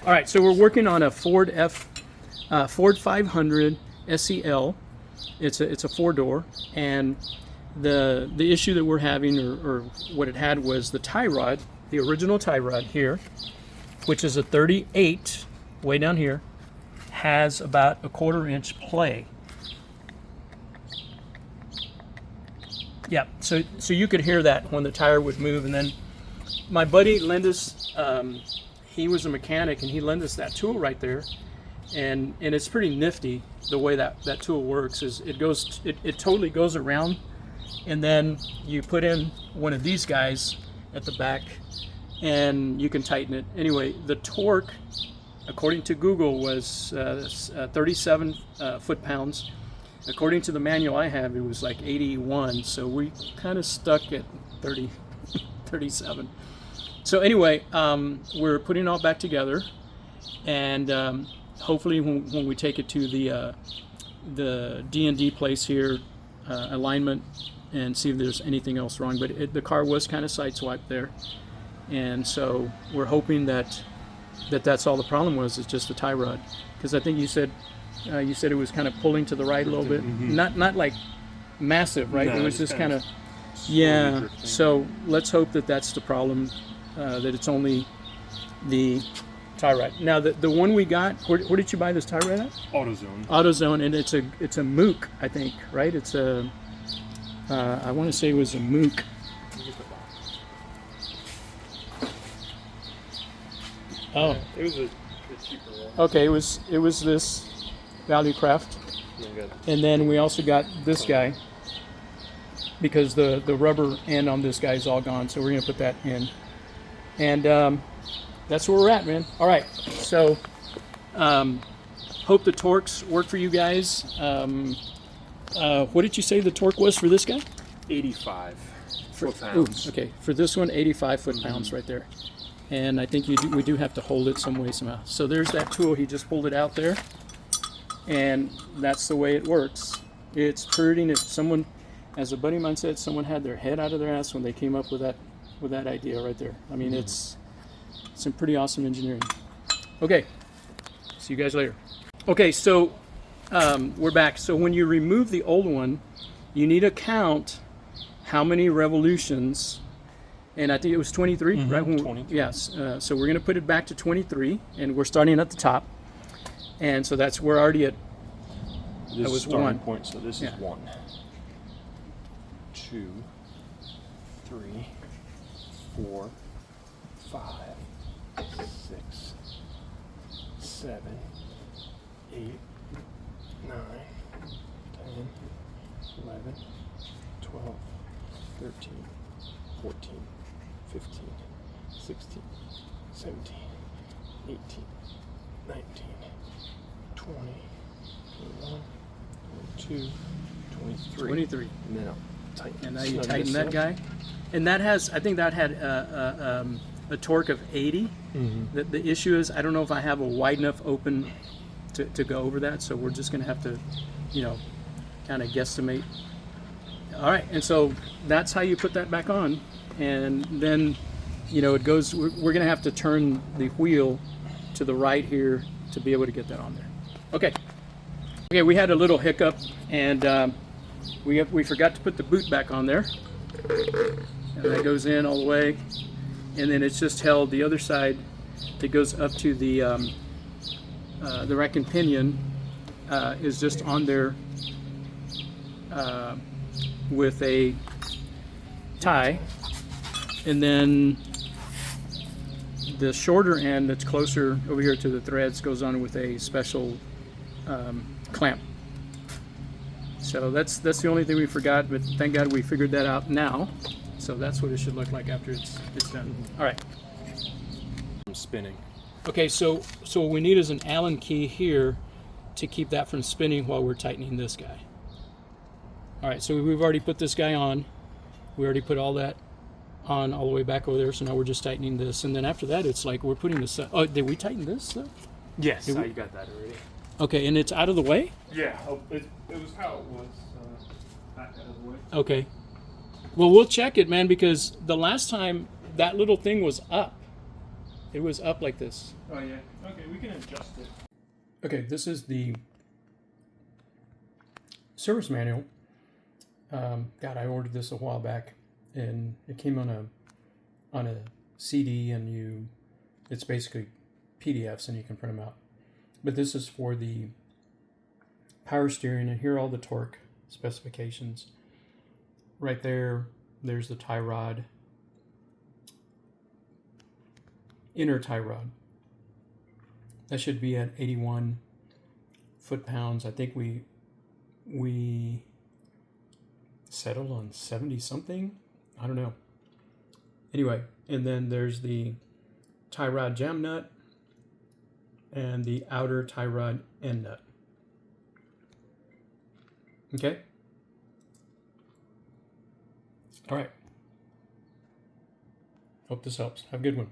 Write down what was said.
All right, so we're working on a Ford 500 SEL. It's a 4-door, and the issue that we're having, or what it had, was the tie rod, the original tie rod here, which is a 38, way down here, has about a 1/4 inch play. Yeah, so you could hear that when the tire would move. And then my buddy lent us, he was a mechanic, and he lent us that tool right there, and it's pretty nifty the way that tool works. Is it totally goes around, and then you put in one of these guys at the back, and you can tighten it. Anyway, the torque, according to Google, was 37 foot-pounds. According to the manual I have, it was like 81, so we kind of stuck at 37. So anyway, we're putting it all back together, and hopefully when we take it to the D&D place here, alignment, and see if there's anything else wrong. But the car was kind of sideswiped there, and so we're hoping that's all the problem was. It's just the tie rod, because I think you said it was kind of pulling to the right a little bit. Mm-hmm. Not like massive, right? No, it was just kind of yeah. Drifting. So let's hope that's the problem, that it's only the tie rod. Now the one we got, where did you buy this tie rod at? AutoZone, and it's a Mook, I think, right? It's a I want to say it was a Mook. Oh, it was a cheaper one. Okay, it was this Valuecraft, and then we also got this guy, because the rubber end on this guy is all gone, so we're gonna put that in, and that's where we're at, man. All right, so hope the torques work for you guys. What did you say the torque was for this guy? 85 foot-pounds. Okay, for this one, 85 foot-pounds right there. And I think we do have to hold it some way somehow. So there's that tool. He just pulled it out there, and that's the way it works. It's pretty. If someone, as a buddy of mine said, someone had their head out of their ass when they came up with that idea right there. I mean, it's some pretty awesome engineering. Okay, see you guys later. Okay, so we're back. So when you remove the old one, you need to count how many revolutions. And I think it was 23, mm-hmm, right? 23. Yes. So we're going to put it back to 23, and we're starting at the top. And so we're already at. This was is starting 1 point. So this is 1, 2, 3, 4, 5, 6, 7, 8, 9, 10, 11, 12, 13, 14, 15, 16, 17, 18, 19, 20, 21, 22, 23. 23. And then I'll tighten. And now you tighten that guy. And that has, I think that had a torque of 80. Mm-hmm. The issue is, I don't know if I have a wide enough open to go over that, so we're just going to have to, kind of guesstimate. All right, and so that's how you put that back on. And then, it goes, we're going to have to turn the wheel to the right here to be able to get that on there. Okay, we had a little hiccup, and we forgot to put the boot back on there. And that goes in all the way, and then it's just held the other side. It goes up to the rack and pinion is just on there with a tie, and then the shorter end that's closer over here to the threads goes on with a special clamp. So that's the only thing we forgot, but thank God we figured that out now. So that's what it should look like after it's done. All right. I'm spinning. Okay, so what we need is an Allen key here to keep that from spinning while we're tightening this guy. All right, so we've already put this guy on. We already put all that on all the way back over there, so now we're just tightening this. And then after that, it's like we're putting this up. Oh, did we tighten this though? Yes, you got that already. Okay, and it's out of the way? Yeah, it was how it was back out of the way. Okay. Well, we'll check it, man, because the last time that little thing was up. It was up like this. Oh yeah. Okay, we can adjust it. Okay, this is the service manual. God, I ordered this a while back, and it came on a CD, and it's basically PDFs, and you can print them out. But this is for the power steering, and here are all the torque specifications. Right there, there's the tie rod, inner tie rod. That should be at 81 foot-pounds. I think we settled on 70 something. I don't know. Anyway, and then there's the tie rod jam nut and the outer tie rod end nut. Okay? All right. Hope this helps. Have a good one.